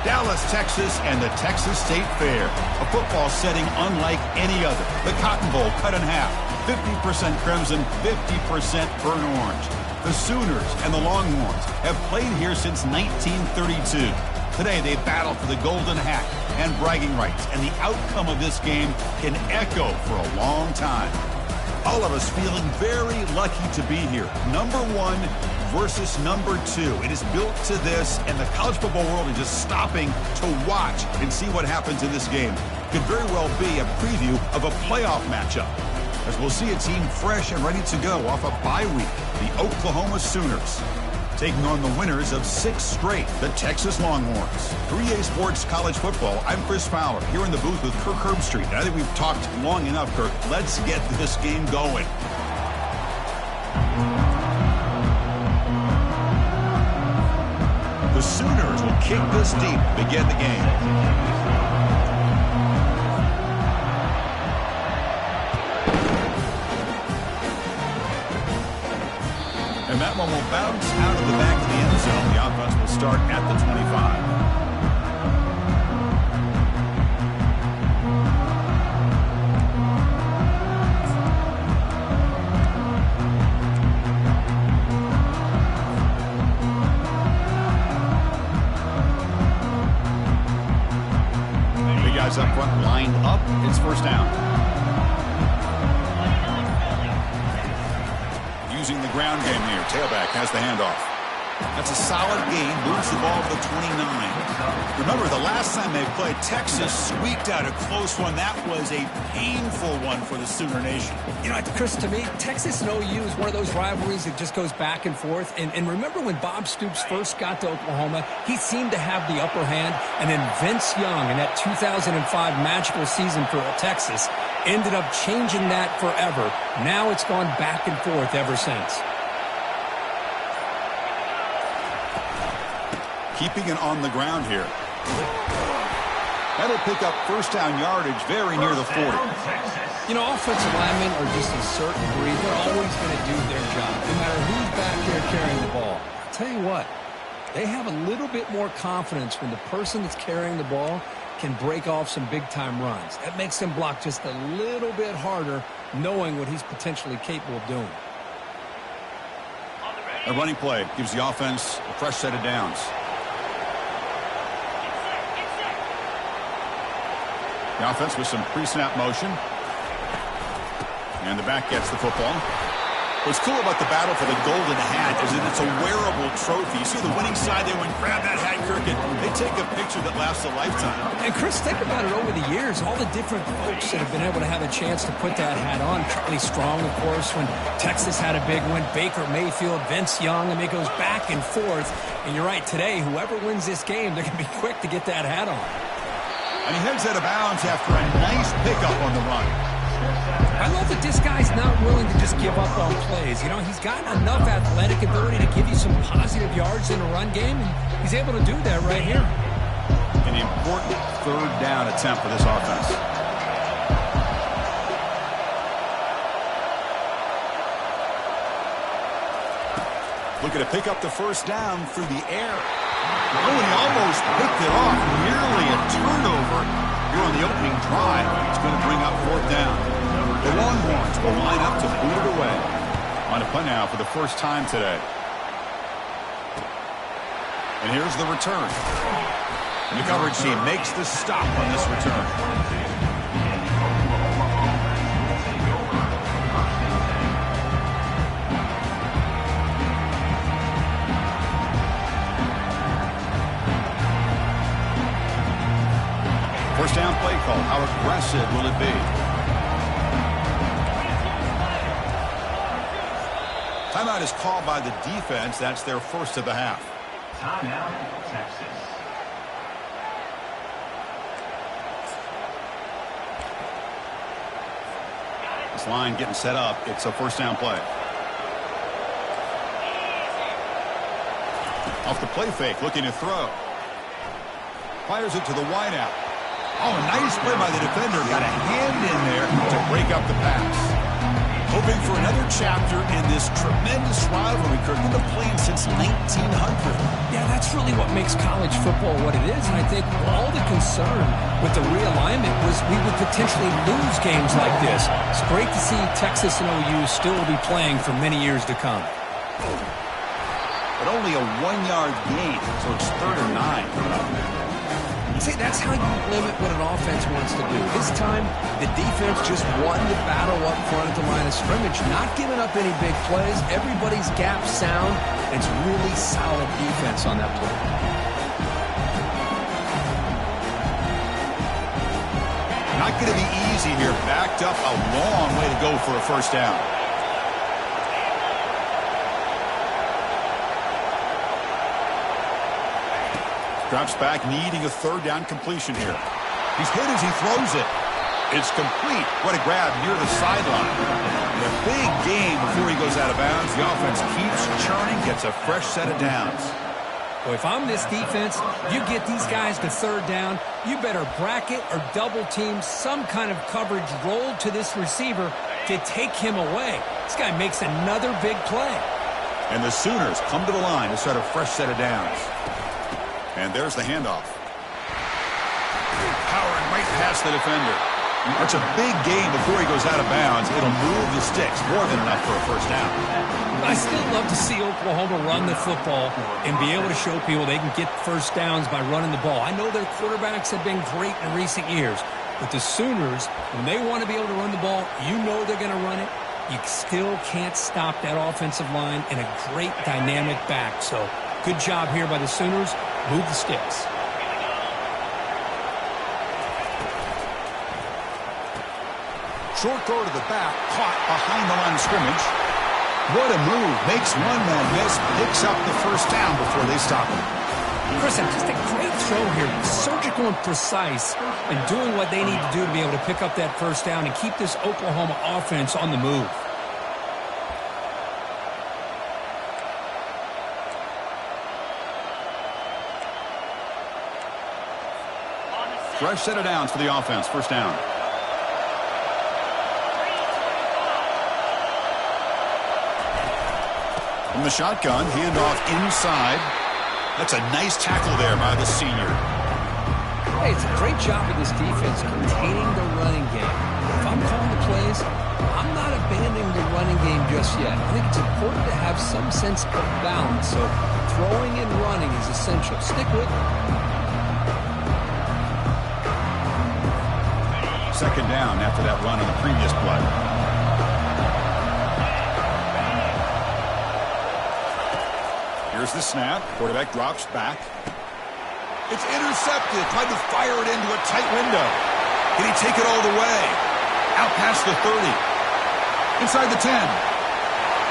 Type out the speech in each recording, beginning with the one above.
Dallas, Texas, and the Texas State Fair. A football setting unlike any other. The Cotton Bowl cut in half. 50% crimson, 50% burnt orange. The Sooners and the Longhorns have played here since 1932. Today, they battle for the golden hat and bragging rights, and the outcome of this game can echo for a long time. All of us feeling very lucky to be here. Number one versus number two. It is built to this, and the college football world is just stopping to watch and see what happens in this game. Could very well be a preview of a playoff matchup, as we'll see a team fresh and ready to go off a bye week, the Oklahoma Sooners, taking on the winners of 6 straight, the Texas Longhorns. 3A Sports College Football, I'm Chris Fowler, here in the booth with Kirk Herbstreit. And I think we've talked long enough, Kirk. Let's get this game going. The Sooners will kick this deep, begin the game. And that one will bounce out of the back of the end zone. The offense will start at the 25. Big guys up front lined up. It's first down. Using the ground game here. Tailback has the handoff. That's a solid gain. Moves the ball to the 29. Remember, the last time they played, Texas squeaked out a close one. That was a painful one for the Sooner Nation. You know, Chris, to me, Texas and OU is one of those rivalries that just goes back and forth. And remember when Bob Stoops first got to Oklahoma, he seemed to have the upper hand. And then Vince Young in that 2005 magical season for Texas ended up changing that forever. Now it's gone back and forth ever since. Keeping it on the ground here. That'll pick up first down yardage very near the 40. You know, offensive linemen are just a certain breed. They're always going to do their job, no matter who's back there carrying the ball. I'll tell you what, they have a little bit more confidence when the person that's carrying the ball can break off some big-time runs. That makes them block just a little bit harder, knowing what he's potentially capable of doing. A running play gives the offense a fresh set of downs. The offense with some pre-snap motion. And the back gets the football. What's cool about the battle for the golden hat is that it's a wearable trophy. You see the winning side, they went grab that hat, Kirk, and they take a picture that lasts a lifetime. And Chris, think about it over the years, all the different folks that have been able to have a chance to put that hat on. Charlie Strong, of course, when Texas had a big win. Baker Mayfield, Vince Young, and it goes back and forth. And you're right, today, whoever wins this game, they're going to be quick to get that hat on. And he heads out of bounds after a nice pickup on the run. I love that this guy's not willing to just give up on plays. You know, he's got enough athletic ability to give you some positive yards in a run game, and he's able to do that right here. An important third down attempt for this offense. Looking to pick up the first down through the air. Oh, and he almost picked it off. Nearly a turnover here on the opening drive. It's going to bring up fourth down. The Longhorns will line up to boot it away. On a punt now for the first time today. And here's the return. And the coverage team makes the stop on this return. First down play call. How aggressive will it be? Timeout is called by the defense. That's their first of the half. Timeout, Texas. This line getting set up. It's a first down play. Off the play fake, looking to throw. Fires it to the wideout. Oh, nice play by the defender. Got a hand in there to break up the pass. Hoping for another chapter in this tremendous rivalry, Kirk. They've been playing since 1900. Yeah, that's really what makes college football what it is. And I think all the concern with the realignment was we would potentially lose games like this. It's great to see Texas and OU still be playing for many years to come. But only a 1-yard gain, so it's 3rd and 9. See, that's how you limit what an offense wants to do. This time, the defense just won the battle up front at the line of scrimmage, not giving up any big plays. Everybody's gap sound. It's really solid defense on that play. Not going to be easy here. Backed up a long way to go for a first down. Drops back, needing a 3rd down completion here. He's hit as he throws it. It's complete. What a grab near the sideline. A big game before he goes out of bounds. The offense keeps churning, gets a fresh set of downs. Well, if I'm this defense, you get these guys to 3rd down, you better bracket or double team some kind of coverage rolled to this receiver to take him away. This guy makes another big play. And the Sooners come to the line to start a fresh set of downs. And there's the handoff. Powering right past the defender. It's a big game before he goes out of bounds. It'll move the sticks, more than enough for a first down. I still love to see Oklahoma run the football and be able to show people they can get first downs by running the ball. I know their quarterbacks have been great in recent years, but the Sooners, when they want to be able to run the ball, you know they're going to run it. You still can't stop that offensive line and a great dynamic back. So good job here by the Sooners. Move the sticks. Short throw to the back, caught behind the line of scrimmage. What a move. Makes one man miss, picks up the first down before they stop him. Chris, just a great throw here. Surgical and precise and doing what they need to do to be able to pick up that first down and keep this Oklahoma offense on the move. Fresh set of downs for the offense. First down. From the shotgun, handoff inside. That's a nice tackle there by the senior. Hey, it's a great job of this defense containing the running game. If I'm calling the plays, I'm not abandoning the running game just yet. I think it's important to have some sense of balance. So throwing and running is essential. Stick with it. Second down after that run on the previous play. Here's the snap. Quarterback drops back. It's intercepted. Tried to fire it into a tight window. Can he take it all the way? Out past the 30. Inside the 10.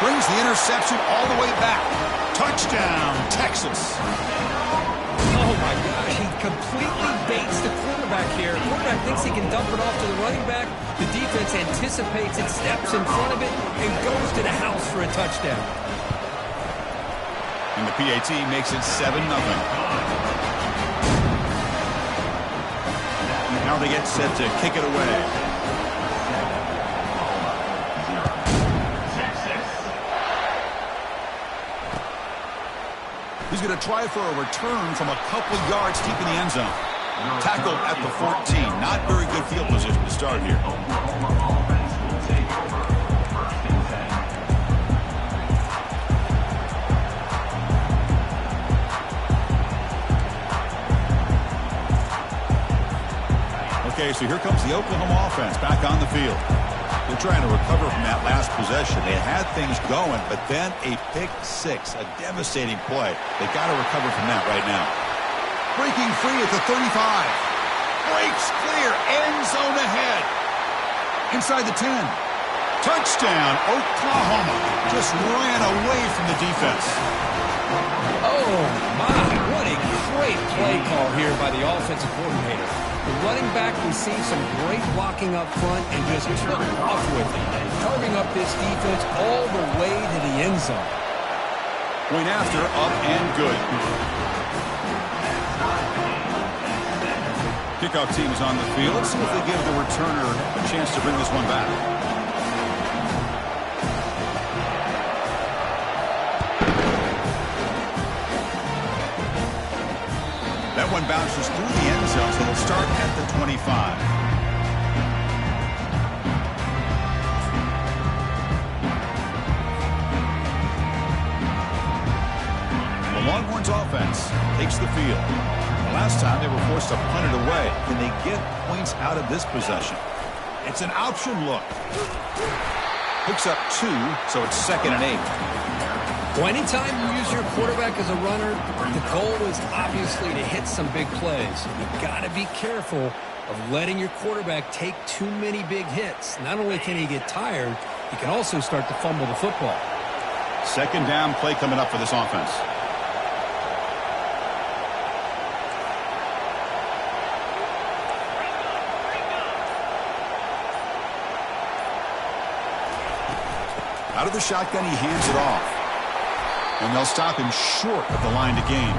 Brings the interception all the way back. Touchdown, Texas. Oh, my gosh. He completely baits the quarterback here. The quarterback thinks he can dump it off to the running back. The defense anticipates it, steps in front of it, and goes to the house for a touchdown. And the PAT makes it 7-0. Now they get set to kick it away. He's going to try for a return from a couple yards deep in the end zone. Tackled at the 14. Not very good field position to start here. Okay, so here comes the Oklahoma offense back on the field. They're trying to recover from that last possession. They had things going, but then a pick six, a devastating play. They got to recover from that right now. Breaking free at the 35. Breaks clear, end zone ahead. Inside the 10. Touchdown, Oklahoma. Just ran away from the defense. Oh, my, what a great play call here by the offensive coordinator. The running back received some great blocking up front and just took off with it, carving up this defense all the way to the end zone. Point after, up and good. Kickoff team is on the field. Let's see if they give the returner a chance to bring this one back. That one bounces through the end zone, so it'll start at the 25. The Longhorns offense takes the field. The last time they were forced to punt it away. Can they get points out of this possession? It's an option look. Picks up 2, so it's 2nd and 8. Well, anytime you use your quarterback as a runner, the goal is obviously to hit some big plays. You've got to be careful of letting your quarterback take too many big hits. Not only can he get tired, he can also start to fumble the football. 2nd down play coming up for this offense. Out of the shotgun, he hands it off. And they'll stop him short of the line to gain.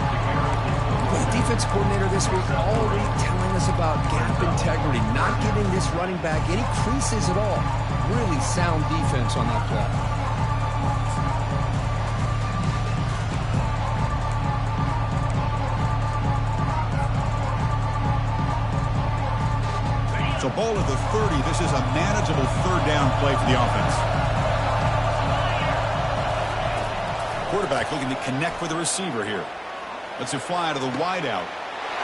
Well, the defense coordinator this week already telling us about gap integrity, not giving this running back any creases at all. Really sound defense on that play. So ball at the 30. This is a manageable 3rd down play for the offense. Quarterback looking to connect with the receiver here. Lets it fly to the wideout.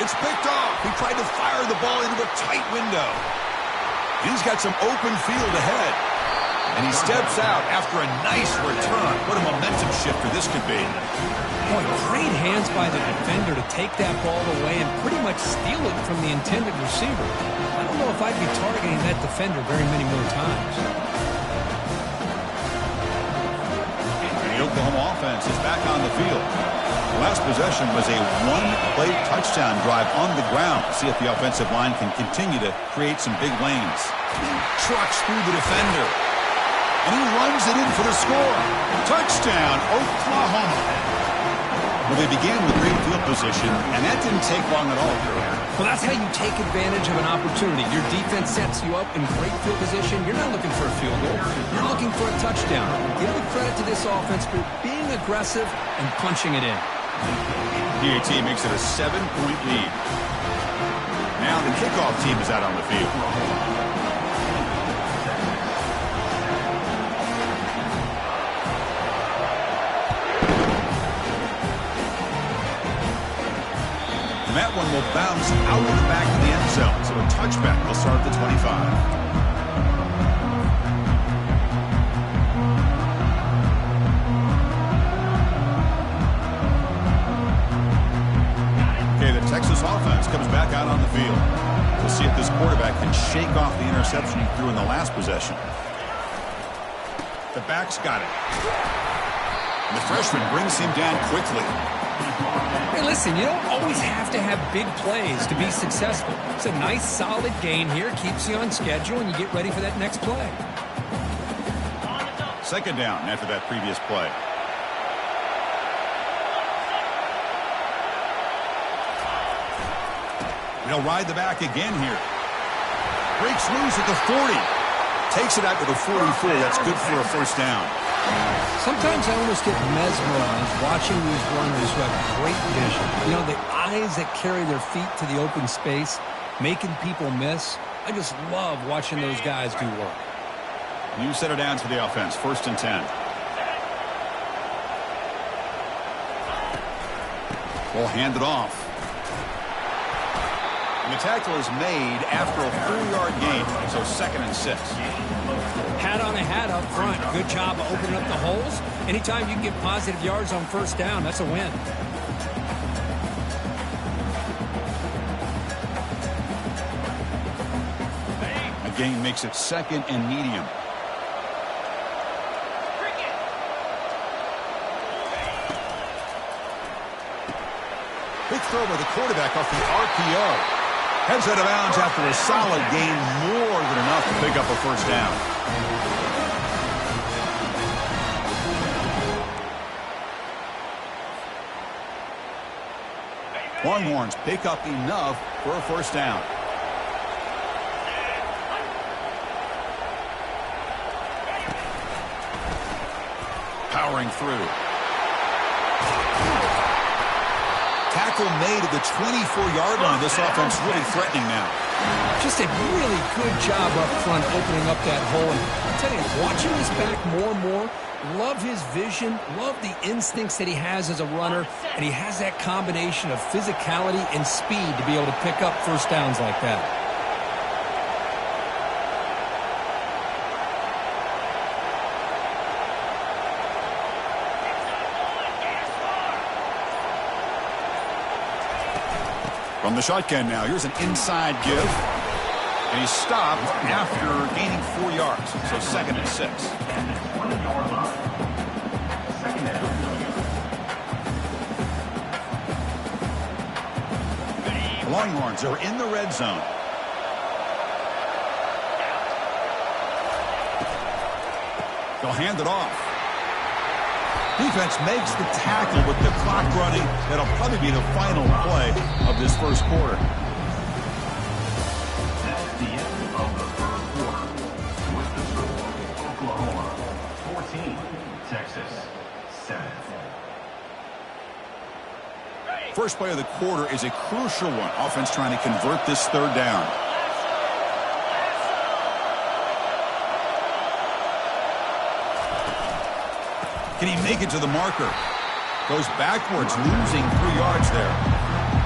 It's picked off. He tried to fire the ball into a tight window. He's got some open field ahead. And he steps out after a nice return. What a momentum shifter this could be. Boy, great hands by the defender to take that ball away and pretty much steal it from the intended receiver. I don't know if I'd be targeting that defender very many more times. The Oklahoma offense is back on the field. The last possession was a 1-play touchdown drive on the ground. See if the offensive line can continue to create some big lanes. Trucks through the defender. And he runs it in for the score. Touchdown, Oklahoma. Well, they began with great field position, and that didn't take long at all. Well, that's how you take advantage of an opportunity. Your defense sets you up in great field position. You're not looking for a field goal. You're looking for a touchdown. Give the credit to this offense for being aggressive and punching it in. PAT makes it a 7-point lead. Now the kickoff team is out on the field. And that one will bounce out of the back of the end zone. So a touchback will start at the 25. Okay, the Texas offense comes back out on the field. We'll see if this quarterback can shake off the interception he threw in the last possession. The back's got it. And the freshman brings him down quickly. Hey, listen, you don't always have to have big plays to be successful. It's a nice, solid gain here. Keeps you on schedule, and you get ready for that next play. 2nd down after that previous play. They'll ride the back again here. Breaks loose at the 40. Takes it out to the 44. That's good for a 1st down. Sometimes I almost get mesmerized watching these runners who have great vision. You know, the eyes that carry their feet to the open space, making people miss. I just love watching those guys do work. New center down to the offense. 1st and 10. Ball handed off. And the tackle is made after a 4-yard gain, so 2nd and 6. Hat on a hat up front. Good job of opening up the holes. Anytime you can get positive yards on 1st down, that's a win. A gain makes it 2nd and medium. Big throw by the quarterback off the RPO. Heads out of bounds after a solid gain, more than enough to pick up a 1st down. Longhorns pick up enough for a 1st down. Powering through. tackle made at the 24-yard line. This offense really threatening now. Just a really good job up front opening up that hole. And I'll tell you, watching this back more and more, love his vision, love the instincts that he has as a runner, and he has that combination of physicality and speed to be able to pick up first downs like that. From the shotgun now, here's an inside give. And he's stopped after gaining 4 yards. So 2nd and 6. Longhorns are in the red zone. They'll hand it off. Defense makes the tackle with the clock running. That'll probably be the final play of this first quarter. That's the end of the first quarter. With the score, Oklahoma 14, Texas 7. First play of the quarter is a crucial one. Offense trying to convert this third down. Can he make it to the marker? Goes backwards, losing 3 yards there.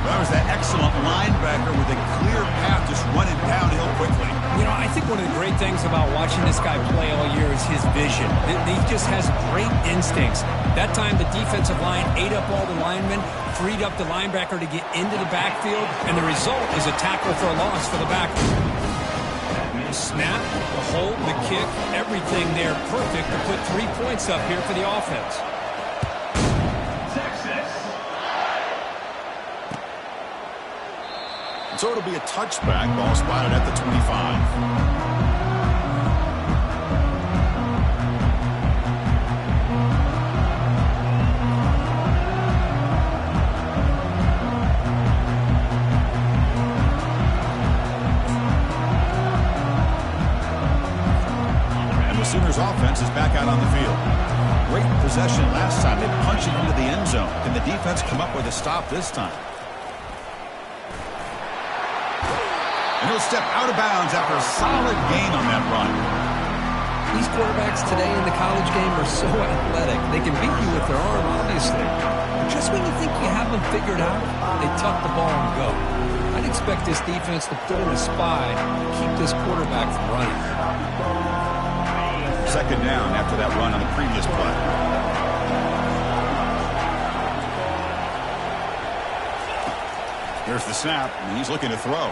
That was that excellent linebacker with a clear path just running downhill quickly. You know, I think one of the great things about watching this guy play all year is his vision. He just has great instincts. That time, the defensive line ate up all the linemen, freed up the linebacker to get into the backfield, and the result is a tackle for a loss for the backer. The snap, the hold, the kick, everything there perfect to put 3 points up here for the offense. Texas. So it'll be a touchback. Ball spotted at the 25. Sooners offense is back out on the field. Great possession last time. They punched it into the end zone. Can the defense come up with a stop this time? And he'll step out of bounds after a solid gain on that run. These quarterbacks today in the college game are so athletic. They can beat you with their arm, obviously. Just when you think you have them figured out, they tuck the ball and go. I'd expect this defense to put in a spy to keep this quarterback from running. Second down after that run on the previous play. Here's the snap, and he's looking to throw.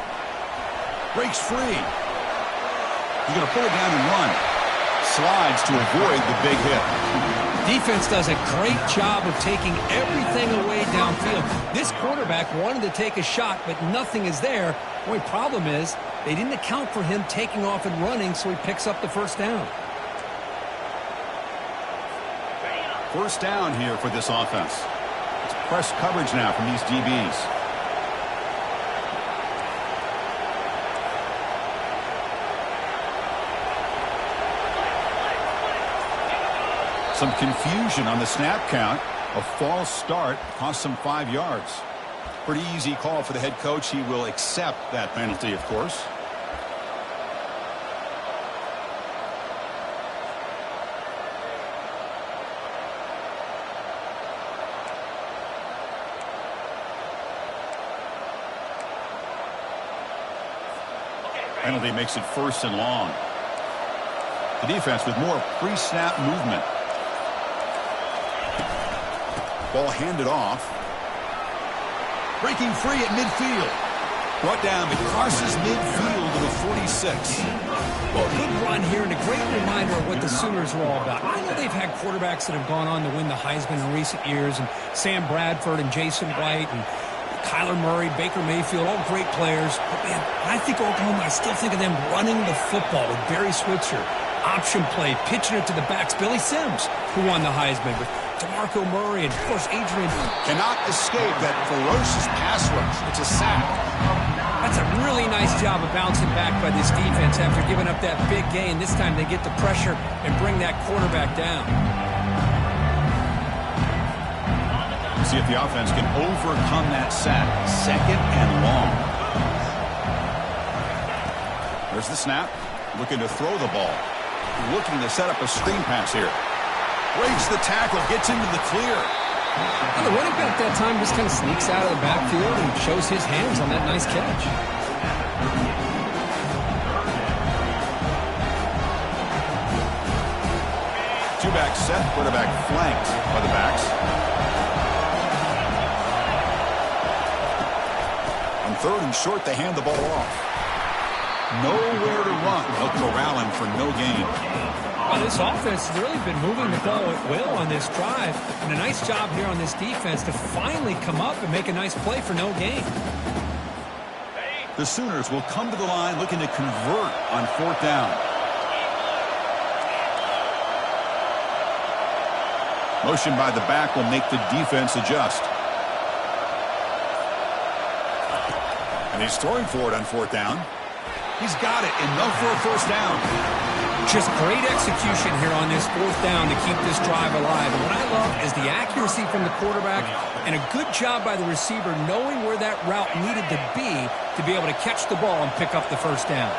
Breaks free. He's going to pull it down and run. Slides to avoid the big hit. Defense does a great job of taking everything away downfield. This quarterback wanted to take a shot, but nothing is there. The only problem is they didn't account for him taking off and running, so he picks up the first down. First down here for this offense. It's press coverage now from these DBs. Some confusion on the snap count. A false start cost them 5 yards. Pretty easy call for the head coach. He will accept that penalty, of course. Penalty makes it 1st and long. The defense with more pre-snap movement. Ball handed off. Breaking free at midfield. Brought down, but crosses midfield to the 46. Well, good run here and a great reminder of what the Sooners are all about. I know they've had quarterbacks that have gone on to win the Heisman in recent years, and Sam Bradford and Jason White and Kyler Murray, Baker Mayfield, all great players. But, man, I think Oklahoma, I still think of them running the football with Barry Switzer. Option play, pitching it to the backs. Billy Sims, who won the Heisman, with DeMarco Murray and, of course, Adrian. Cannot escape that ferocious pass rush. It's a sack. That's a really nice job of bouncing back by this defense after giving up that big gain. This time they get the pressure and bring that quarterback down. See if the offense can overcome that sack. 2nd and long. There's the snap. Looking to throw the ball. Looking to set up a screen pass here. Breaks the tackle. Gets into the clear. Well, the running back that time just kind of sneaks out of the backfield and shows his hands on that nice catch. Two-back set. Quarterback flanked by the backs. On 3rd and short, they hand the ball off. Nowhere to run. They'll corral him for no gain. Well, this offense has really been moving the ball at will on this drive. And a nice job here on this defense to finally come up and make a nice play for no gain. The Sooners will come to the line looking to convert on 4th down. Motion by the back will make the defense adjust. And he's throwing for it on 4th down. He's got it. Enough for a 1st down. Just great execution here on this 4th down to keep this drive alive. And what I love is the accuracy from the quarterback and a good job by the receiver knowing where that route needed to be able to catch the ball and pick up the 1st down.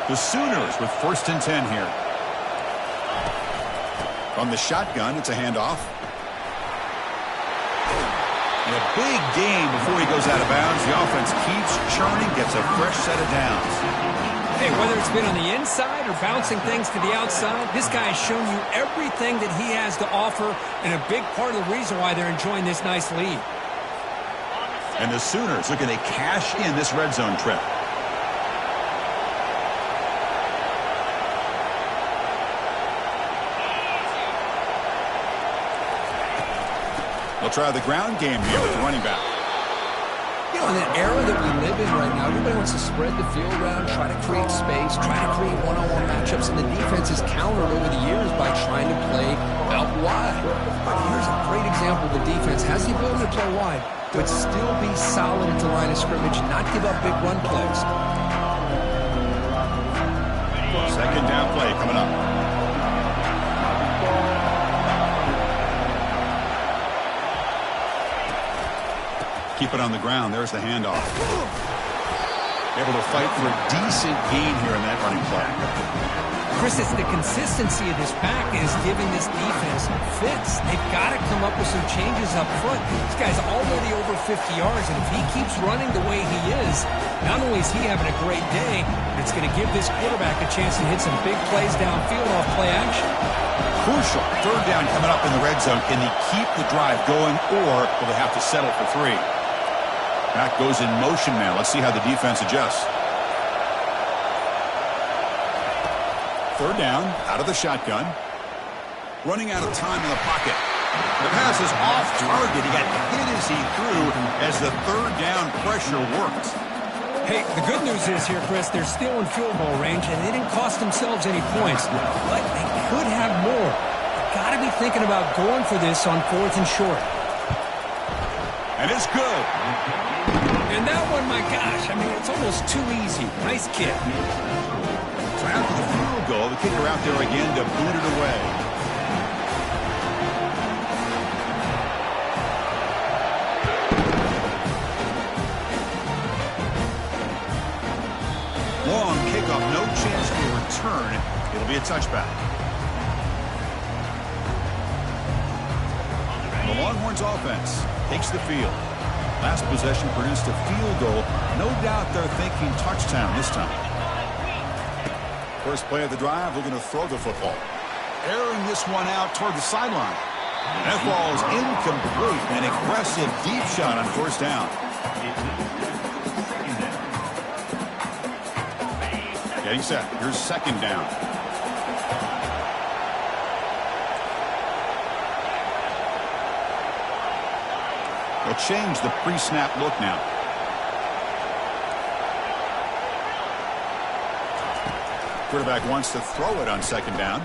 The Sooners with 1st and 10 here. From the shotgun, it's a handoff. And a big gain before he goes out of bounds. The offense keeps churning, gets a fresh set of downs. Hey, whether it's been on the inside or bouncing things to the outside, this guy has shown you everything that he has to offer and a big part of the reason why they're enjoying this nice lead. And the Sooners looking to cash in this red zone trip. They'll try the ground game here with the running back. You know, in the era that we live in right now, everybody wants to spread the field around, try to create space, try to create one-on-one matchups, and the defense is countered over the years by trying to play out wide. But here's a great example. The defense has the ability to play wide, but still be solid at the line of scrimmage, not give up big run plays. 2nd down play coming up. Keep it on the ground. There's the handoff. Able to fight for a decent gain here in that running play. Chris, it's the consistency of this pack is giving this defense fits. They've got to come up with some changes up front. This guy's already over 50 yards, and if he keeps running the way he is, not only is he having a great day, but it's going to give this quarterback a chance to hit some big plays downfield off play action. Crucial 3rd down coming up in the red zone. Can they keep the drive going, or will they have to settle for 3? Back goes in motion now. Let's see how the defense adjusts. 3rd down, out of the shotgun. Running out of time in the pocket. The pass is off target. He got hit as he threw as the 3rd down pressure worked. Hey, the good news is here, Chris, they're still in field goal range, and they didn't cost themselves any points. But they could have more. They've got to be thinking about going for this on 4th and short. And it's good. And that one, my gosh, I mean, it's almost too easy. Nice kick. So after the field goal, the kicker out there again to boot it away. Long kickoff, no chance for a return. It'll be a touchback. The Longhorns offense takes the field. Last possession produced a field goal. No doubt they're thinking touchdown this time. First play of the drive, looking to throw the football. Airing this one out toward the sideline. That ball is incomplete. An aggressive deep shot on 1st down. Getting set. Here's 2nd down. They'll change the pre-snap look now. Quarterback wants to throw it on 2nd down.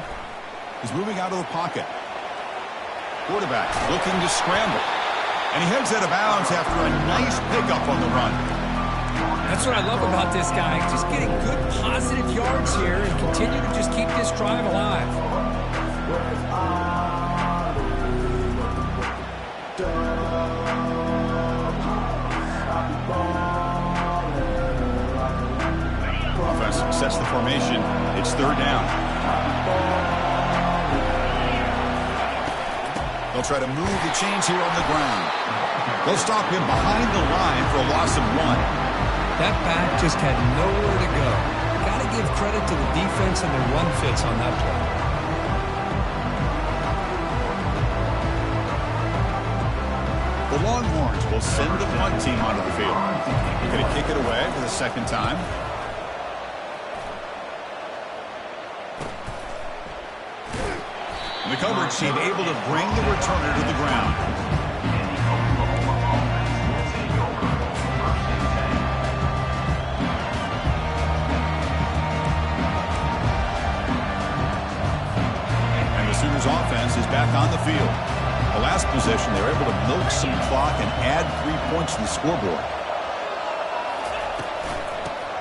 He's moving out of the pocket. Quarterback looking to scramble. And he heads out of bounds after a nice pickup on the run. That's what I love about this guy. Just getting good positive yards here and continue to just keep this drive alive. sets the formation. It's third down. They'll try to move the chains here on the ground. They'll stop him behind the line for a loss of 1. That back just had nowhere to go. Got to give credit to the defense and their run fits on that play. The Longhorns will send the punt team onto the field. They're going to kick it away for the second time. And the coverage team able to bring the returner to the ground. And the Sooners offense is back on the field. The last possession, they were able to milk some clock and add 3 points to the scoreboard.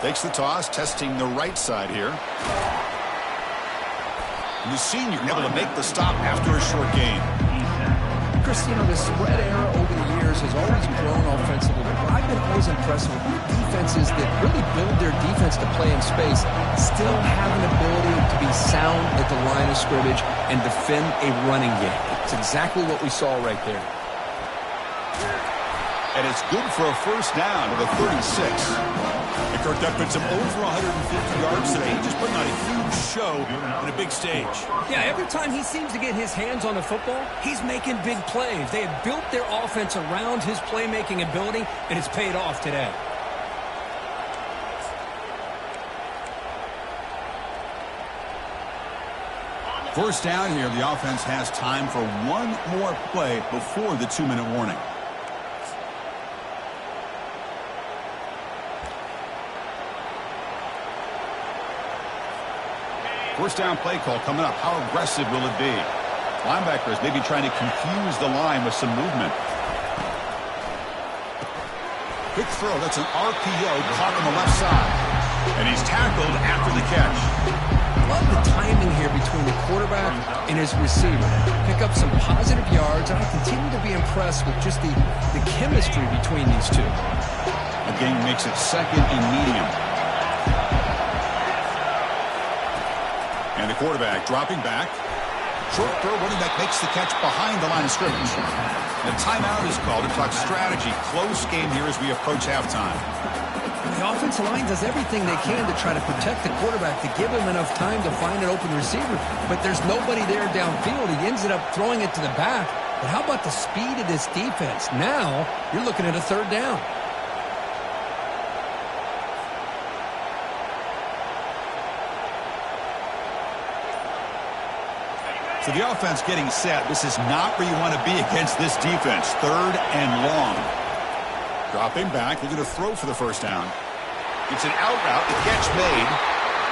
Takes the toss, testing the right side here. And the senior able to make the stop after a short gain. Chris, you know, the spread era over the years has always grown offensively, but I've been always impressed with defenses that really build their defense to play in space, still have an ability to be sound at the line of scrimmage and defend a running game. It's exactly what we saw right there. And it's good for a first down to the 36. And Kirk, that puts him over 150 yards today. He's just putting on a huge show on a big stage. Yeah, every time he seems to get his hands on the football, he's making big plays. They have built their offense around his playmaking ability, and it's paid off today. First down here, the offense has time for one more play before the 2-minute warning. First down play call coming up. How aggressive will it be? Linebackers maybe trying to confuse the line with some movement. Quick throw. That's an RPO caught on the left side. And he's tackled after the catch. Love the timing here between the quarterback and his receiver. Pick up some positive yards, and I continue to be impressed with just the chemistry between these two. The game makes it second and medium. And the quarterback dropping back. Short throw, running back makes the catch behind the line of scrimmage. The timeout is called to talk strategy. Close game here as we approach halftime. The offensive line does everything they can to try to protect the quarterback, to give him enough time to find an open receiver. But there's nobody there downfield. He ends up throwing it to the back. But how about the speed of this defense? Now you're looking at a third down. So the offense getting set. This is not where you want to be against this defense. Third and long. Dropping back, looking to throw for the first down. It's an out route, the catch made.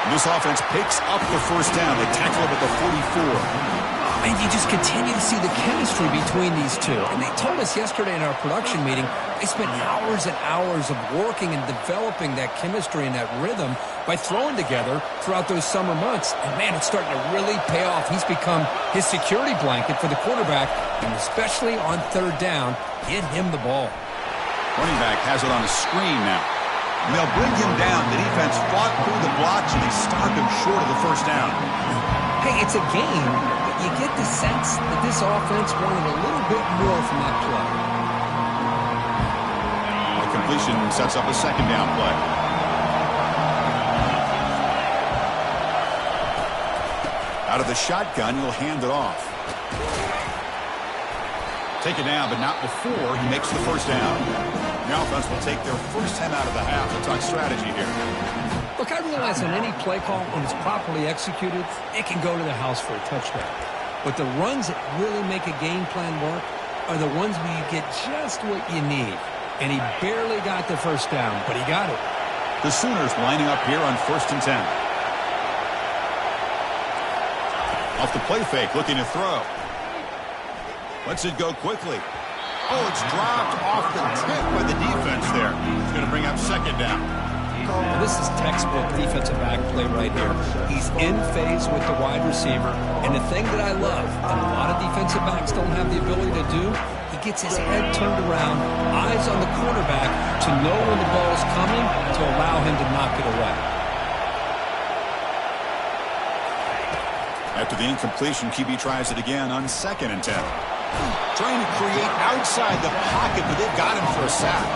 And this offense picks up the first down. They tackle him at the 44. And you just continue to see the chemistry between these two. And they told us yesterday in our production meeting, they spent hours and hours of working and developing that chemistry and that rhythm by throwing together throughout those summer months. And, man, it's starting to really pay off. He's become his security blanket for the quarterback, and especially on third down, get him the ball. Running back has it on a screen now. And they'll bring him down. The defense fought through the blocks, and they stop him short of the first down. Hey, it's a game, but you get the sense that this offense wanted a little bit more from that play. The completion sets up a second down play. Out of the shotgun, he'll hand it off. Take it down, but not before he makes the first down. The offense will take their first 10 out of the half. We'll talk strategy here. Look, I realize on any play call, when it's properly executed, it can go to the house for a touchdown. But the runs that really make a game plan work are the ones where you get just what you need. And he barely got the first down, but he got it. The Sooners lining up here on 1st and 10. Off the play fake, looking to throw. Lets it go quickly. Oh, it's dropped off the tip by the defense there. It's going to bring up second down. Well, this is textbook defensive back play right here. He's in phase with the wide receiver. And the thing that I love, and a lot of defensive backs don't have the ability to do, he gets his head turned around, eyes on the quarterback to know when the ball is coming to allow him to knock it away. After the incompletion, QB tries it again on 2nd and 10. Trying to create outside the pocket, but they've got him for a sack.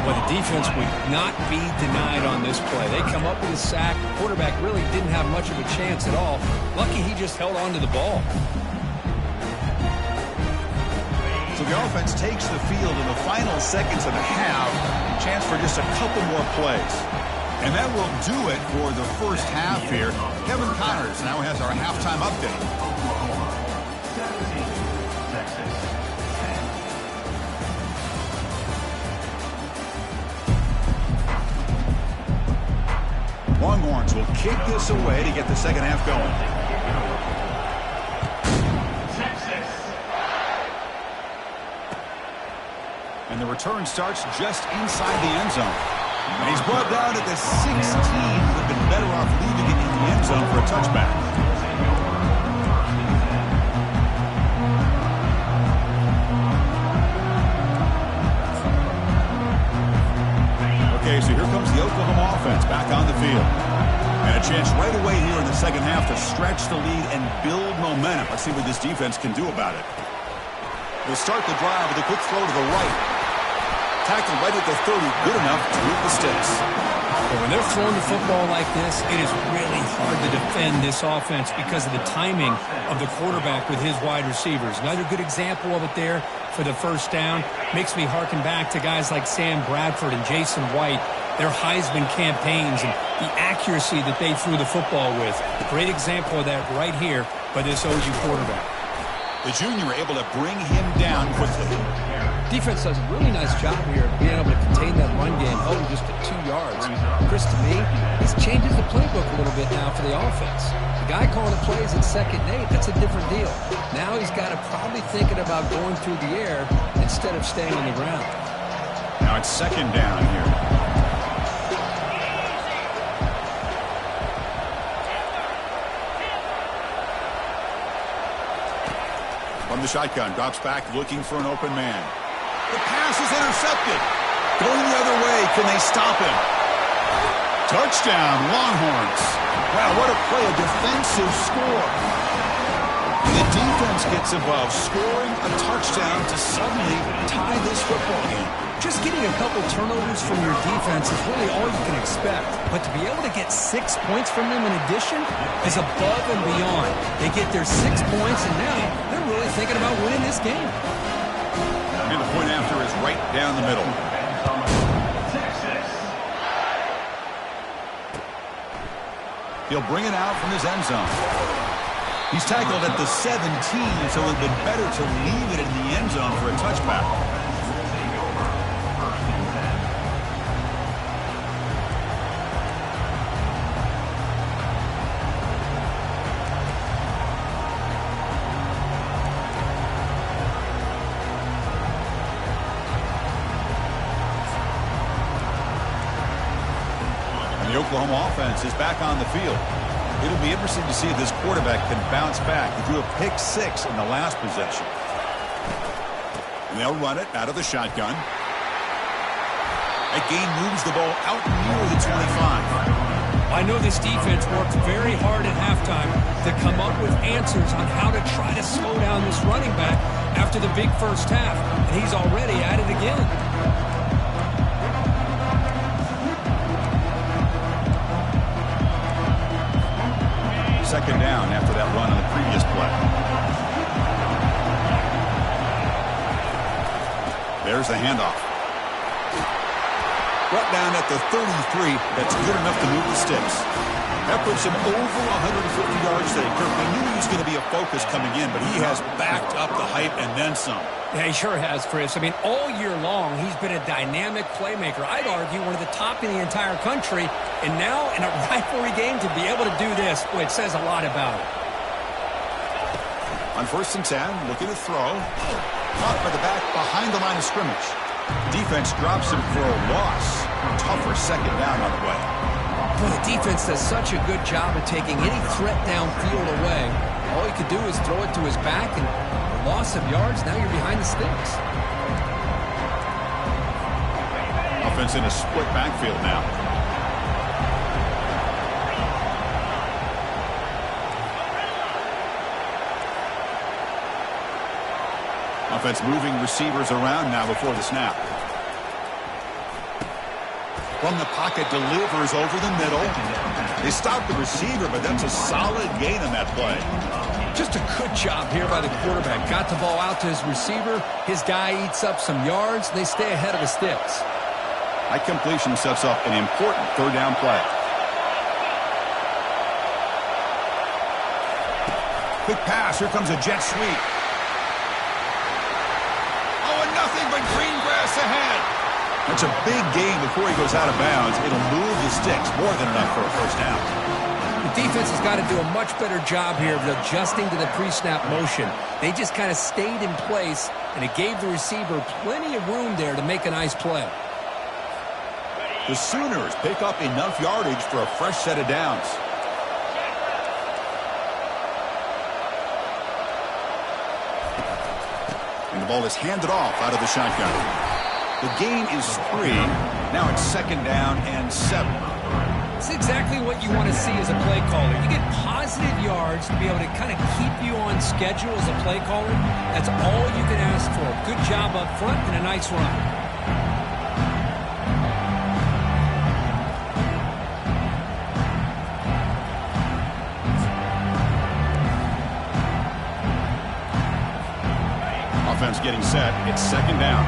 Well, the defense would not be denied on this play. They come up with a sack. The quarterback really didn't have much of a chance at all. Lucky he just held on to the ball. So the offense takes the field in the final seconds of the half. Chance for just a couple more plays. And that will do it for the first half here. Kevin Connors now has our halftime update. Oklahoma 17, Texas 10. Longhorns will kick this away to get the second half going. Texas. And the return starts just inside the end zone. And he's brought down at the 16. Would have been better off leaving it in the end zone for a touchback. Okay, so here comes the Oklahoma offense back on the field. And a chance right away here in the second half to stretch the lead and build momentum. Let's see what this defense can do about it. We'll start the drive with a quick throw to the right. Tackled right at the 30, good enough to move the sticks. But when they're throwing the football like this, it is really hard to defend this offense because of the timing of the quarterback with his wide receivers. Another good example of it there for the first down. Makes me harken back to guys like Sam Bradford and Jason White, their Heisman campaigns and the accuracy that they threw the football with. Great example of that right here by this OU quarterback. The junior able to bring him down quickly. Defense does a really nice job here of being able to contain that run game, held him just at 2 yards. Chris, to me, this changes the playbook a little bit now for the offense. The guy calling the plays at 2nd and 8, that's a different deal. Now he's got to probably thinking about going through the air instead of staying on the ground. Now it's 2nd down here. From the shotgun, drops back looking for an open man. The pass is intercepted. Going the other way, can they stop him? Touchdown, Longhorns. Wow, what a play, a defensive score. The defense gets involved, scoring a touchdown to suddenly tie this football game. Just getting a couple turnovers from your defense is really all you can expect. But to be able to get 6 points from them in addition is above and beyond. They get their 6 points, and now they're really thinking about winning this game. And the point after is right down the middle. Texas. He'll bring it out from his end zone. He's tackled at the 17, so it would have been better to leave it in the end zone for a touchback. The Oklahoma offense is back on the field. It'll be interesting to see if this quarterback can bounce back. He threw a pick 6 in the last possession. And they'll run it out of the shotgun. That gain moves the ball out near the 25. I know this defense worked very hard at halftime to come up with answers on how to try to slow down this running back after the big first half. And he's already at it again. 2nd down after that run on the previous play. There's the handoff. Brought down at the 33. That's good enough to move the sticks. That puts him over 150 yards today. Kirk, we knew he was going to be a focus coming in, but he has backed up the hype and then some. Yeah, he sure has, Chris. I mean, all year long, he's been a dynamic playmaker. I'd argue one of the top in the entire country. And now, in a rivalry game, to be able to do this, boy, it says a lot about it. On 1st and 10, looking to throw. Caught by the back behind the line of scrimmage. Defense drops him for a loss. Tougher 2nd down on the way. Boy, the defense does such a good job of taking any threat downfield away. All he could do is throw it to his back, and loss of yards, now you're behind the sticks. Offense in a split backfield now. Offense moving receivers around now before the snap. From the pocket, delivers over the middle. They stopped the receiver, but that's a solid gain on that play. Just a good job here by the quarterback. Got the ball out to his receiver. His guy eats up some yards. They stay ahead of the sticks. That completion sets up an important third down play. Quick pass. Here comes a jet sweep. Oh, and nothing but green grass ahead. That's a big gain before he goes out of bounds. It'll move the sticks more than enough for a first down. The defense has got to do a much better job here of adjusting to the pre-snap motion. They just kind of stayed in place, and it gave the receiver plenty of room there to make a nice play. The Sooners pick up enough yardage for a fresh set of downs. And the ball is handed off out of the shotgun. The gain is 3. Now it's second down and 7. It's exactly what you want to see as a play caller. You get positive yards to be able to kind of keep you on schedule as a play caller. That's all you can ask for. Good job up front and a nice run. Offense getting set. It's second down.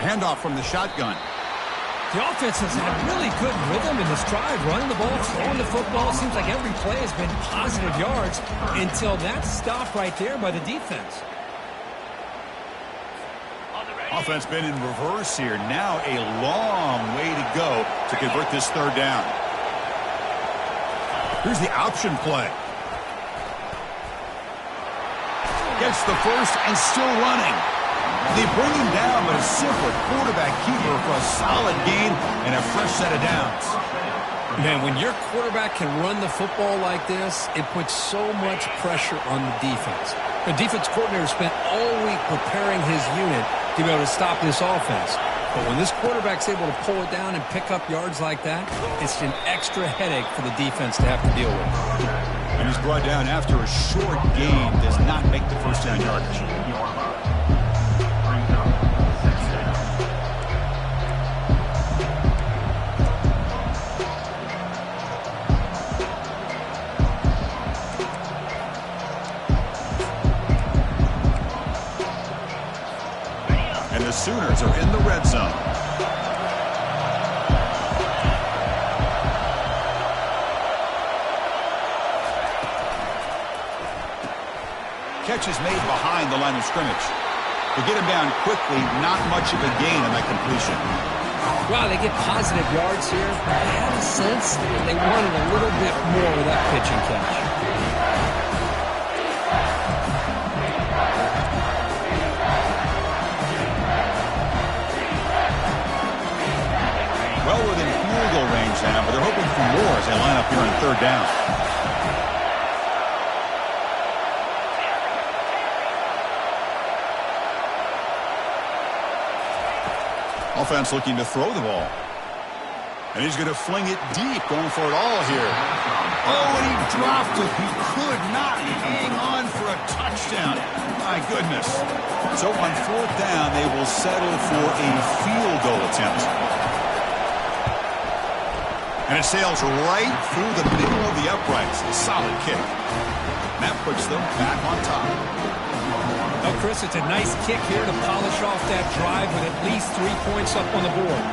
Handoff from the shotgun. The offense has had a really good rhythm in this drive, running the ball, throwing the football. Seems like every play has been positive yards until that stop right there by the defense. Offense been in reverse here. Now a long way to go to convert this third down. Here's the option play. Gets the first and still running. They bring him down, but a simple quarterback keeper for a solid gain and a fresh set of downs. Man, when your quarterback can run the football like this, it puts so much pressure on the defense. The defense coordinator spent all week preparing his unit to be able to stop this offense. But when this quarterback's able to pull it down and pick up yards like that, it's an extra headache for the defense to have to deal with. And he's brought down after a short gain. Does not make the first down yardage. And the Sooners are in the red zone. Catch is made behind the line of scrimmage. To get him down quickly, not much of a gain on that completion. Wow, they get positive yards here. I have a sense that they wanted a little bit more with that pitch and catch. Well within field goal range now, but they're hoping for more as they line up here on third down. Offense looking to throw the ball. And he's going to fling it deep, going for it all here. Oh, and he dropped it. He could not hang on for a touchdown. My goodness. So on fourth down, they will settle for a field goal attempt. And it sails right through the middle of the uprights. A solid kick. That puts them back on top. Well, Chris, it's a nice kick here to polish off that drive with at least 3 points up on the board.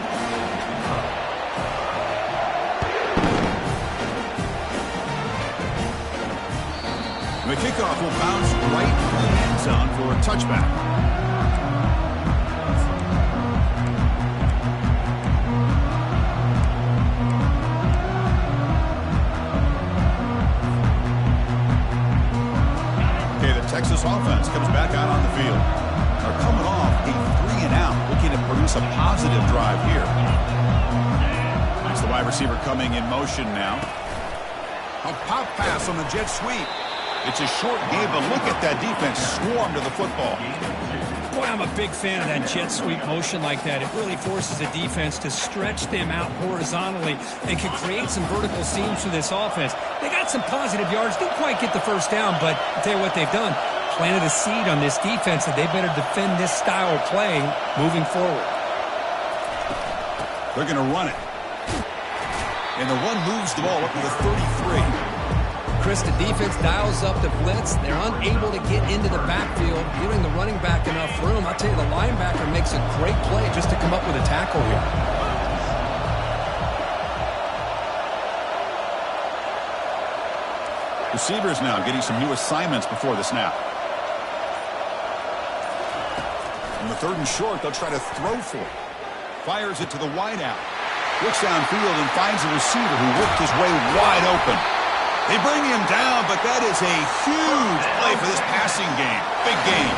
The kickoff will bounce right through the end zone for a touchback. Texas offense comes back out on the field. They're coming off a 3-and-out, looking to produce a positive drive here. It's the wide receiver coming in motion now. A pop pass on the jet sweep. It's a short game, but look at that defense swarm to the football. Boy, I'm a big fan of that jet sweep motion like that. It really forces the defense to stretch them out horizontally and can create some vertical seams for this offense. They got some positive yards. Didn't quite get the first down, but I'll tell you what they've done. Planted a seed on this defense that they better defend this style of play moving forward. They're going to run it. And the one moves the ball up to the 33. Chris, the defense dials up the blitz. They're unable to get into the backfield, giving the running back enough room. I'll tell you, the linebacker makes a great play just to come up with a tackle here. Receivers now getting some new assignments before the snap. On the 3rd and short, they'll try to throw for it. Fires it to the wideout. Looks downfield and finds a receiver who worked his way wide open. They bring him down, but that is a huge play for this passing game. Big game.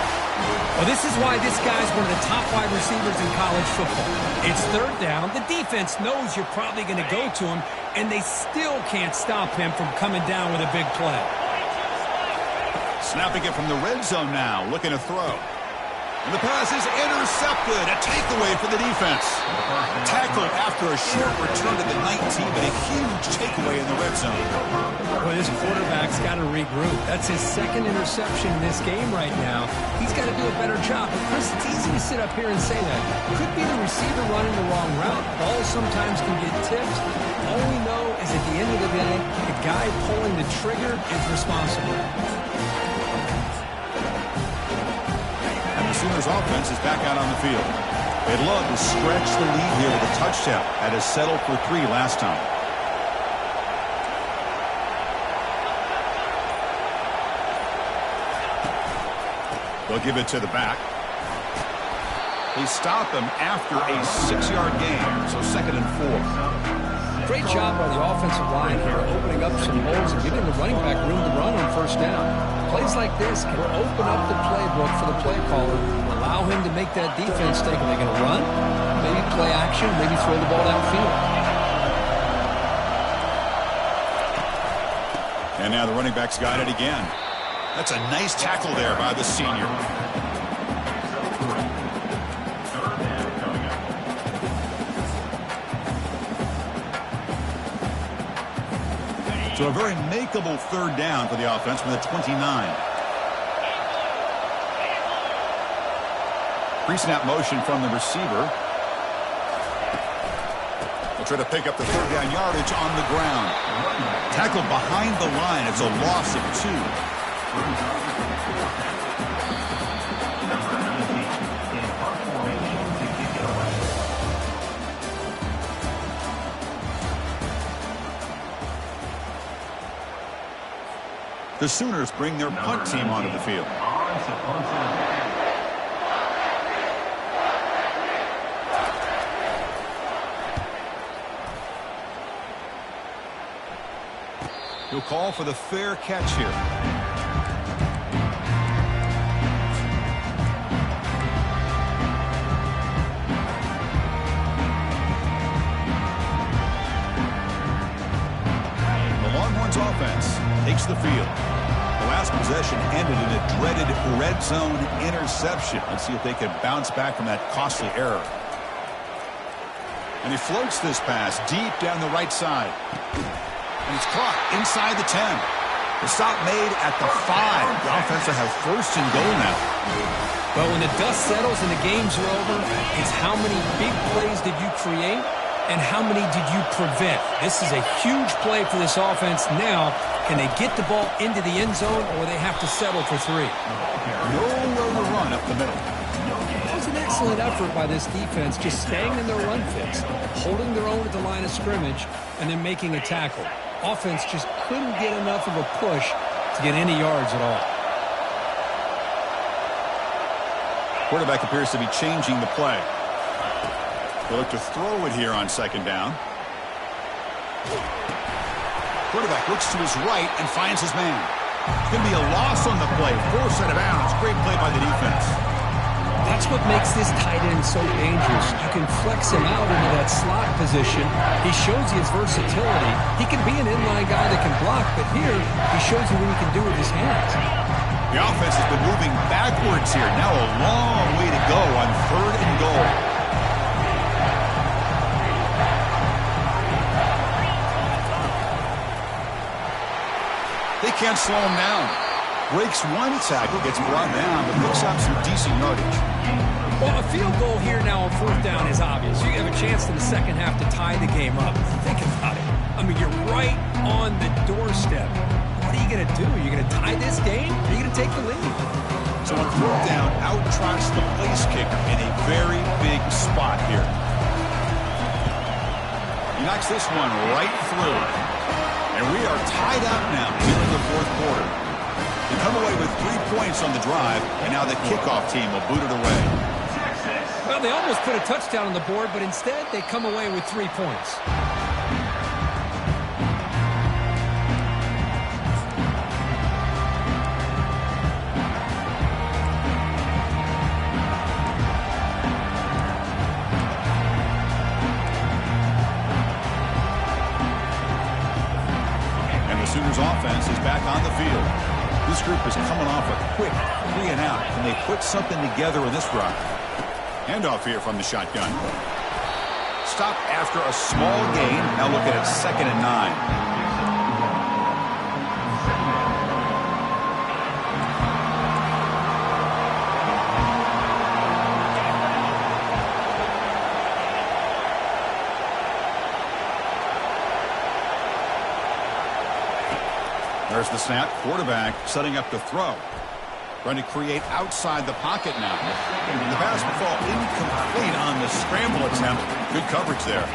Well, this is why this guy's one of the top wide receivers in college football. It's 3rd down. The defense knows you're probably going to go to him, and they still can't stop him from coming down with a big play. Snapping it from the red zone now, looking to throw. And the pass is intercepted. A takeaway for the defense. Tackled after a short return to the 19, but a huge takeaway in the red zone. Well, this quarterback's got to regroup. That's his 2nd interception in this game right now. He's got to do a better job. But Chris, it's easy to sit up here and say that. Could be the receiver running the wrong route. Balls sometimes can get tipped. All we know is at the end of the day, the guy pulling the trigger is responsible. The Sooners offense is back out on the field. They'd love to stretch the lead here with a touchdown. That has settled for 3 last time. They'll give it to the back. They stop him after a 6-yard gain, so 2nd and 4. Great job by the offensive line here, opening up some holes and giving the running back room to run on 1st down. Plays like this can open up the playbook for the play caller, allow him to make that defense think, are they going to run? Maybe play action, maybe throw the ball downfield. And now the running back's got it again. That's a nice tackle there by the senior. So a very makeable 3rd down for the offense from the 29. Pre-snap motion from the receiver. They'll try to pick up the 3rd down yardage on the ground. Tackled behind the line. It's a loss of 2. The Sooners bring their punt team onto the field. He'll call for the fair catch here. The Longhorns offense takes the field. The last possession ended in a dreaded red zone interception. Let's see if they can bounce back from that costly error. And he floats this pass deep down the right side. And it's caught inside the 10. The stop made at the 5. The offense will have 1st and goal now. Well, when the dust settles and the games are over, it's how many big plays did you create and how many did you prevent? This is a huge play for this offense. Now, can they get the ball into the end zone or they have to settle for 3? Nowhere to run up the middle. That was an excellent effort by this defense, just staying in their run fix, holding their own at the line of scrimmage, and then making a tackle. Offense just couldn't get enough of a push to get any yards at all. Quarterback appears to be changing the play. They look to throw it here on 2nd down. Quarterback looks to his right and finds his man. It's going to be a loss on the play. Forced out of bounds. Great play by the defense. That's what makes this tight end so dangerous. You can flex him out into that slot position. He shows you his versatility. He can be an inline guy that can block, but here he shows you what he can do with his hands. The offense has been moving backwards here. Now a long way to can't slow him down. Breaks one tackle, gets brought down, but picks up some decent yardage. Well, a field goal here now on 4th down is obvious. You have a chance in the second half to tie the game up. Think about it. I mean, you're right on the doorstep. What are you going to do? Are you going to tie this game? Or are you going to take the lead? So on 4th down, out trots the place kicker in a very big spot here. He knocks this one right through. And we are tied up now here in the 4th quarter. They come away with 3 points on the drive, and now the kickoff team will boot it away. Well, they almost put a touchdown on the board, but instead they come away with 3 points. And the Sooners offense is back on the field. This group is coming off a quick 3 and out, and they put something together in this drive. Handoff here from the shotgun. Stop after a small gain. Now look at it, 2nd and 9. There's the snap. Quarterback setting up to throw. Trying to create outside the pocket now. The pass will fall incomplete on the scramble attempt. Good coverage there.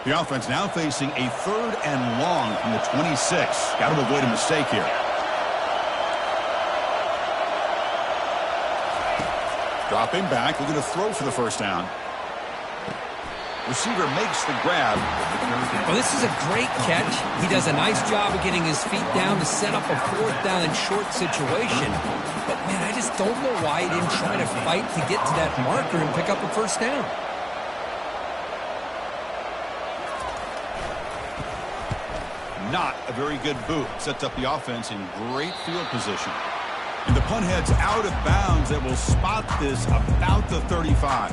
The offense now facing a 3rd and long from the 26. Got to avoid a mistake here. Dropping back, looking to throw for the 1st down. Receiver makes the grab. Well, this is a great catch. He does a nice job of getting his feet down to set up a 4th down and short situation. But, man, I just don't know why he didn't try to fight to get to that marker and pick up a 1st down. Not a very good boot. Sets up the offense in great field position. And the punt heads out of bounds. That will spot this about the 35.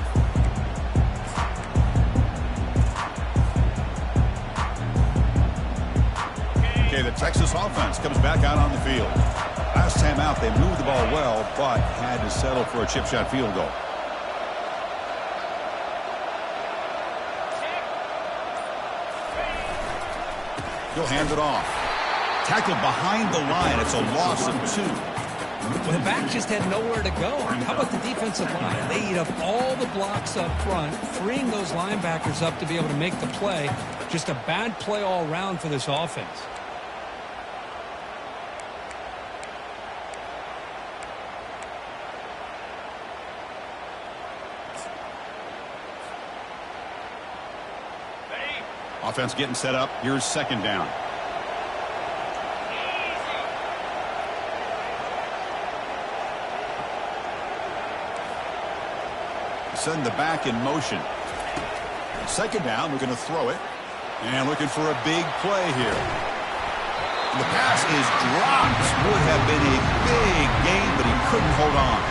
Okay, the Texas offense comes back out on the field. Last time out, they moved the ball well, but had to settle for a chip shot field goal. He'll hand it off. Tackled behind the line. It's a loss of 2. Well, the back just had nowhere to go. How about the defensive line? They eat up all the blocks up front, freeing those linebackers up to be able to make the play. Just a bad play all around for this offense. Offense getting set up. Here's 2nd down. Send the back in motion. 2nd down. We're going to throw it. And looking for a big play here. And the pass is dropped. Would have been a big gain, but he couldn't hold on.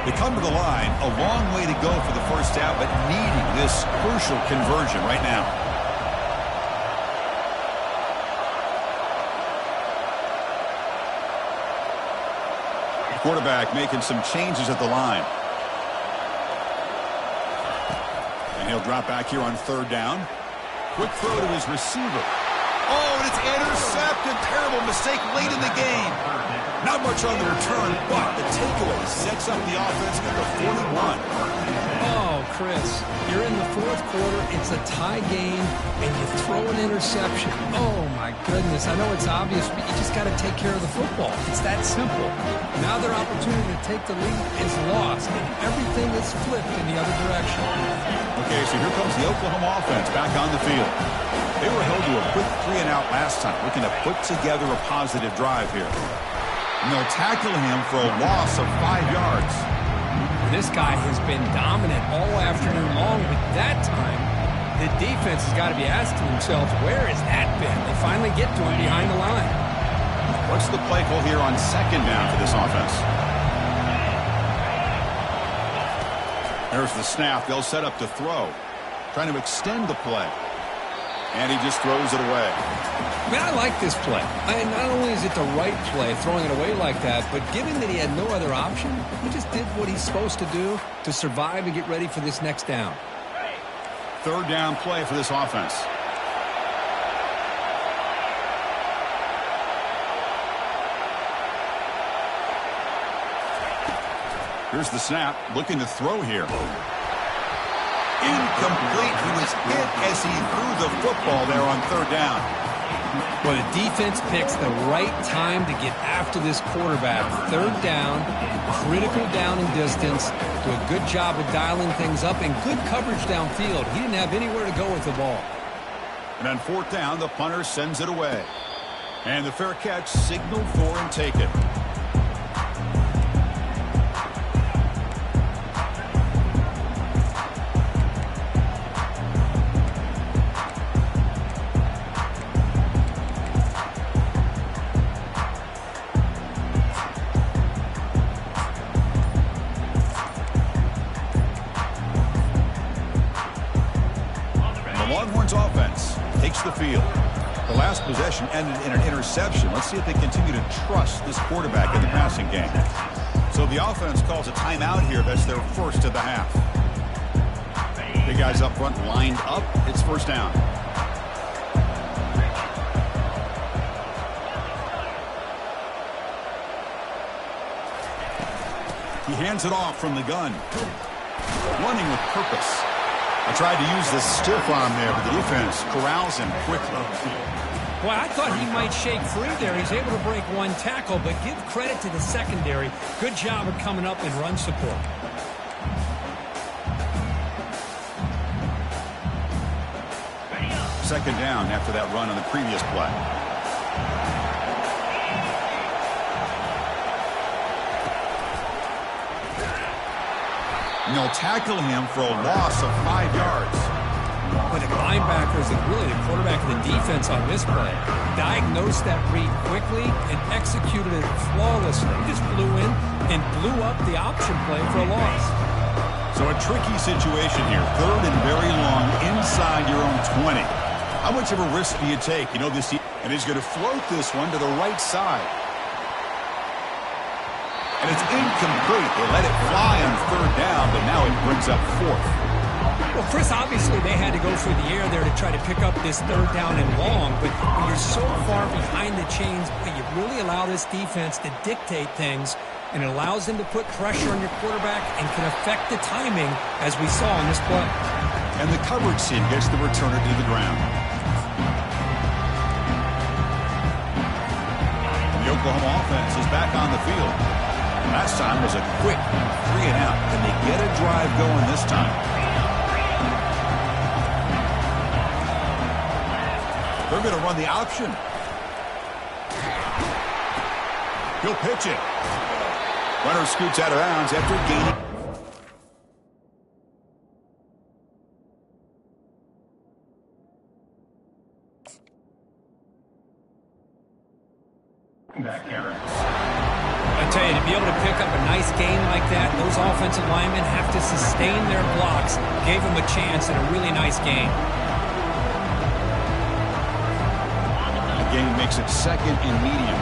They come to the line, a long way to go for the 1st down, but needing this crucial conversion right now. The quarterback making some changes at the line. And he'll drop back here on 3rd down. Quick throw to his receiver. Oh, and it's intercepted. Terrible mistake late in the game. Not much on the return, but the takeaway sets up the offense at the 41. Oh, Chris, you're in the 4th quarter. It's a tie game, and you throw an interception. Oh, my goodness. I know it's obvious, but you just got to take care of the football. It's that simple. Now their opportunity to take the lead is lost, and everything is flipped in the other direction. Okay, so here comes the Oklahoma offense back on the field. They were held to a quick 3 and out last time, looking to put together a positive drive here. And they'll tackle him for a loss of 5 yards. This guy has been dominant all afternoon long, but that time, the defense has got to be asking themselves, where has that been? They finally get to him behind the line. What's the play call here on 2nd down for this offense? There's the snap. They'll set up to throw. Trying to extend the play. And he just throws it away. Man, I like this play. Not only is it the right play, throwing it away like that, but given that he had no other option, he just did what he's supposed to do to survive and get ready for this next down. 3rd down play for this offense. Here's the snap. Looking to throw here. Incomplete. He was hit as he threw the football there on 3rd down. Well, the defense picks the right time to get after this quarterback. 3rd down, critical down and distance. Do a good job of dialing things up and good coverage downfield. He didn't have anywhere to go with the ball. And on 4th down, the punter sends it away. And the fair catch signaled for and taken. The field. The last possession ended in an interception. Let's see if they continue to trust this quarterback in the passing game. So the offense calls a timeout here. That's their first of the half. Big guys up front lined up. It's 1st down. He hands it off from the gun. Running with purpose. I tried to use the stiff arm there, but the defense corrals him quickly. Boy, I thought he might shake free there. He's able to break 1 tackle, but give credit to the secondary. Good job of coming up and run support. Second down after that run on the previous play. And they'll tackle him for a loss of 5 yards. But the linebackers and really the quarterback of the defense on this play diagnosed that read quickly and executed it flawlessly. He just flew in and blew up the option play for a loss. So a tricky situation here. 3rd and very long inside your own 20. How much of a risk do you take? You know, and he's going to float this one to the right side. And it's incomplete. They let it fly on 3rd down, but now it brings up 4th. Well, Chris, obviously they had to go through the air there to try to pick up this 3rd down and long, but when you're so far behind the chains, you really allow this defense to dictate things, and it allows them to put pressure on your quarterback and can affect the timing, as we saw in this play. And the coverage team gets the returner to the ground. And the Oklahoma offense is back on the field. Last time was a quick 3 and out. Can they get a drive going this time? They're going to run the option. He'll pitch it. Runner scoots out of bounds after gaining. Back here. I tell you, to be able to pick up a nice gain like that, those offensive linemen have to sustain their blocks. Gave them a chance and a really nice gain. The gain makes it 2nd and medium.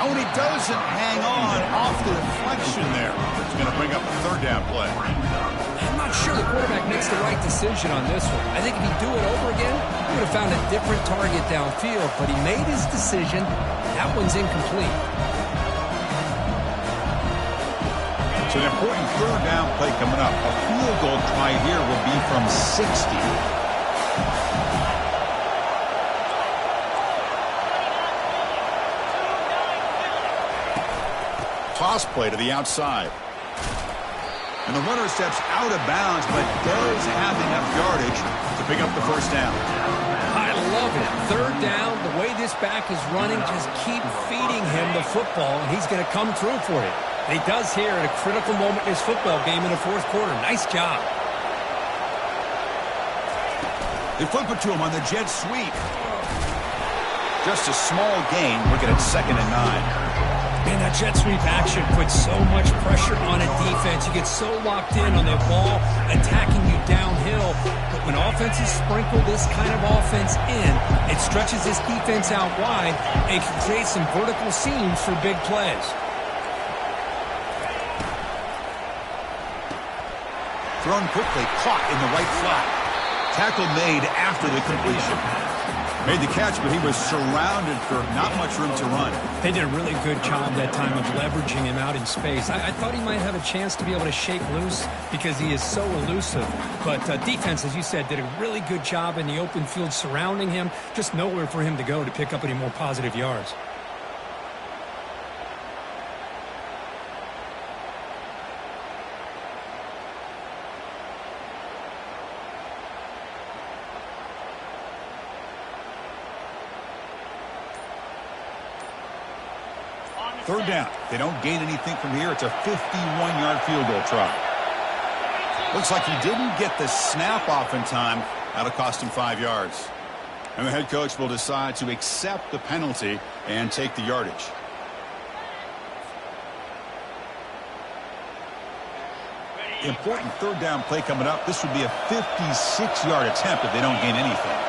Oh, and he doesn't hang on off the deflection there. It's going to bring up a 3rd down play. I'm not sure the quarterback makes the right decision on this one. I think if he'd do it over again, he would have found a different target downfield, but he made his decision. That one's incomplete. So an important 3rd down play coming up. A field goal try here will be from 60. Toss play to the outside. And the runner steps out of bounds, but does have enough yardage to pick up the first down. I love it. Third down, the way this back is running, just keep feeding him the football, and he's going to come through for you. And he does here at a critical moment in his football game in the fourth quarter. Nice job. They flip it to him on the jet sweep. Just a small gain. Looking at 2nd and 9. Man, that jet sweep action puts so much pressure on a defense. You get so locked in on their ball attacking you downhill. But when offenses sprinkle this kind of offense in, it stretches this defense out wide and can create some vertical seams for big plays. Thrown quickly, caught in the right flat. Tackle made after the completion. Made the catch, but he was surrounded for not much room to run. They did a really good job that time of leveraging him out in space. I thought he might have a chance to be able to shake loose because he is so elusive. But defense, as you said, did a really good job in the open field surrounding him. Just nowhere for him to go to pick up any more positive yards. Third down. They don't gain anything from here. It's a 51-yard field goal try. Looks like he didn't get the snap off in time. That'll cost him 5 yards. And the head coach will decide to accept the penalty and take the yardage. Important third down play coming up. This would be a 56-yard attempt if they don't gain anything.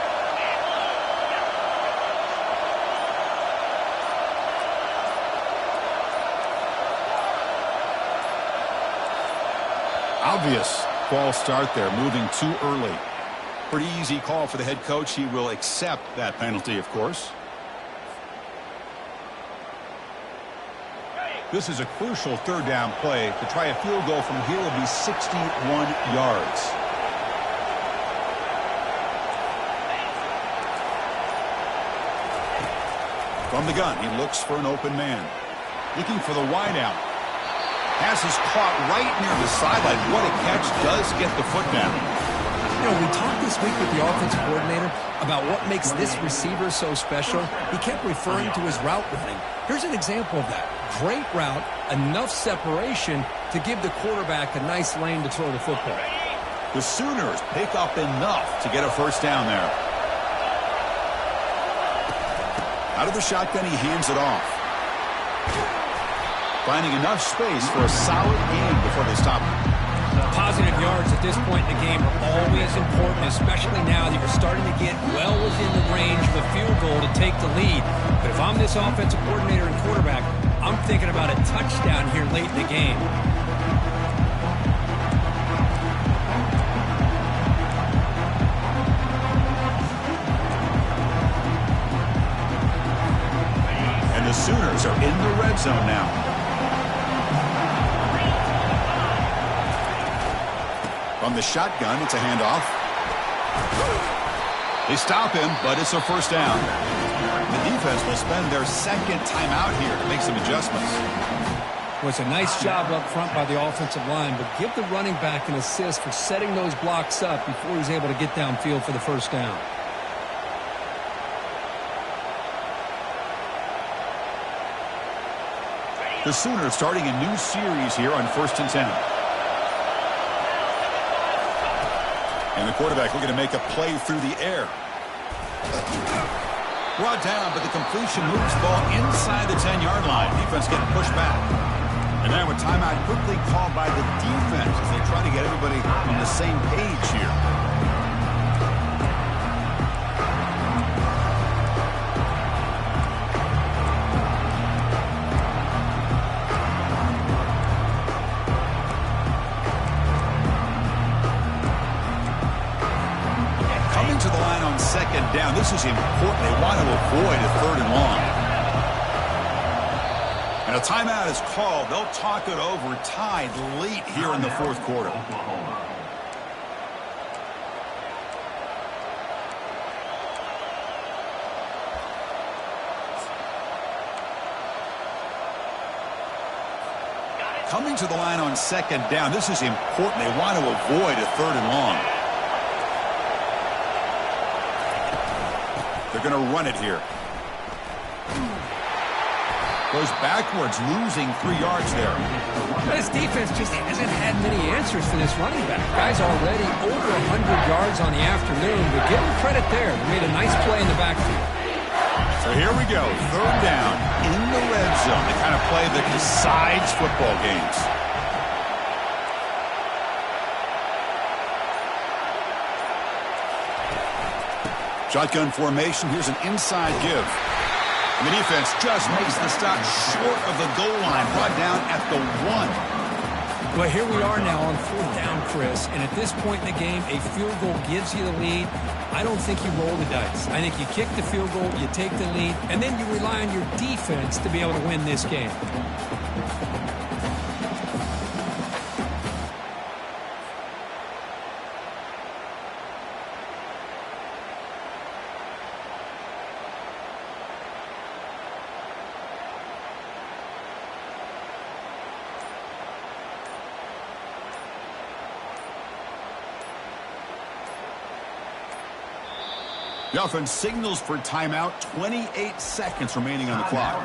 Obvious false start there, moving too early. Pretty easy call for the head coach. He will accept that penalty, of course. This is a crucial third down play. To try a field goal from here will be 61 yards. From the gun, he looks for an open man. Looking for the wideout. Pass is caught right near the sideline. What a catch. Does get the foot down. You know, we talked this week with the offensive coordinator about what makes this receiver so special. He kept referring to his route running. Here's an example of that. Great route, enough separation to give the quarterback a nice lane to throw the football. The Sooners pick up enough to get a first down there. Out of the shotgun, he hands it off. Finding enough space for a solid gain before they stop him. Positive yards at this point in the game are always important, especially now that you're starting to get well within the range of a field goal to take the lead. But if I'm this offensive coordinator and quarterback, I'm thinking about a touchdown here late in the game. And the Sooners are in the red zone now. From the shotgun, it's a handoff. They stop him, but it's a first down. The defense will spend their second timeout here to make some adjustments. Well, it's a nice job up front by the offensive line, but give the running back an assist for setting those blocks up before he's able to get downfield for the first down. The Sooners starting a new series here on 1st and 10. And the quarterback looking to make a play through the air. Brought down, but the completion moves the ball inside the 10-yard line. Defense getting pushed back. And now a timeout quickly called by the defense as they try to get everybody on the same page here. To the line on second down. This is important. They want to avoid a 3rd and long. And a timeout is called. They'll talk it over, tied late here in the fourth quarter. coming to the line on second down. This is important. They want to avoid a 3rd and long. They're going to run it here. Goes backwards, losing 3 yards there. This defense just hasn't had many answers for this running back. Guy's already over 100 yards on the afternoon, but give him credit there. They made a nice play in the backfield. So here we go, 3rd down in the red zone. The kind of play that decides football games. Shotgun formation. Here's an inside give. And the defense just makes the stop short of the goal line, brought down at the 1. Well, here we are now on 4th down, Chris, and at this point in the game, a field goal gives you the lead. I don't think you roll the dice. I think you kick the field goal, you take the lead, and then you rely on your defense to be able to win this game. The offense signals for timeout. 28 seconds remaining on the clock.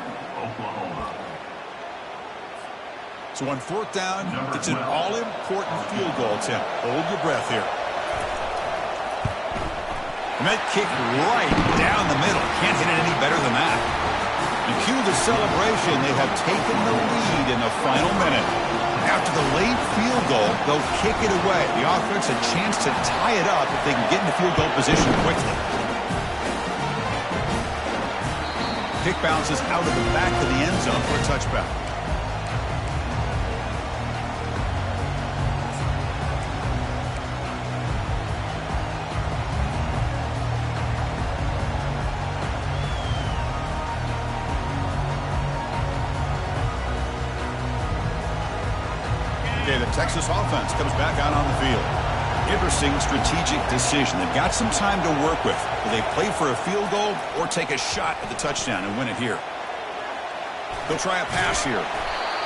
So on 4th down, it's an all-important field goal attempt. Hold your breath here. And that kick right down the middle. Can't hit it any better than that. And cue the celebration. They have taken the lead in the final minute. After the late field goal, they'll kick it away. The offense a chance to tie it up if they can get into field goal position quickly. Kick bounces out of the back of the end zone for a touchback. Okay, the Texas offense comes back out on the field. Interesting strategic decision. They've got some time to work with. Will they play for a field goal or take a shot at the touchdown and win it here? They'll try a pass here.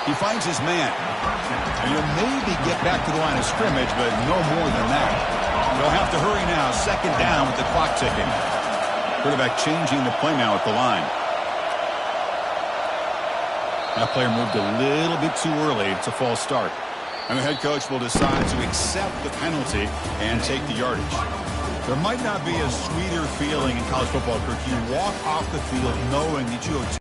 He finds his man. And he'll maybe get back to the line of scrimmage, but no more than that. They'll have to hurry now. 2nd down with the clock ticking. Quarterback changing the play now at the line. That player moved a little bit too early. It's a false start. And the head coach will decide to accept the penalty and take the yardage. There might not be a sweeter feeling in college football, Kirk. You walk off the field knowing that you have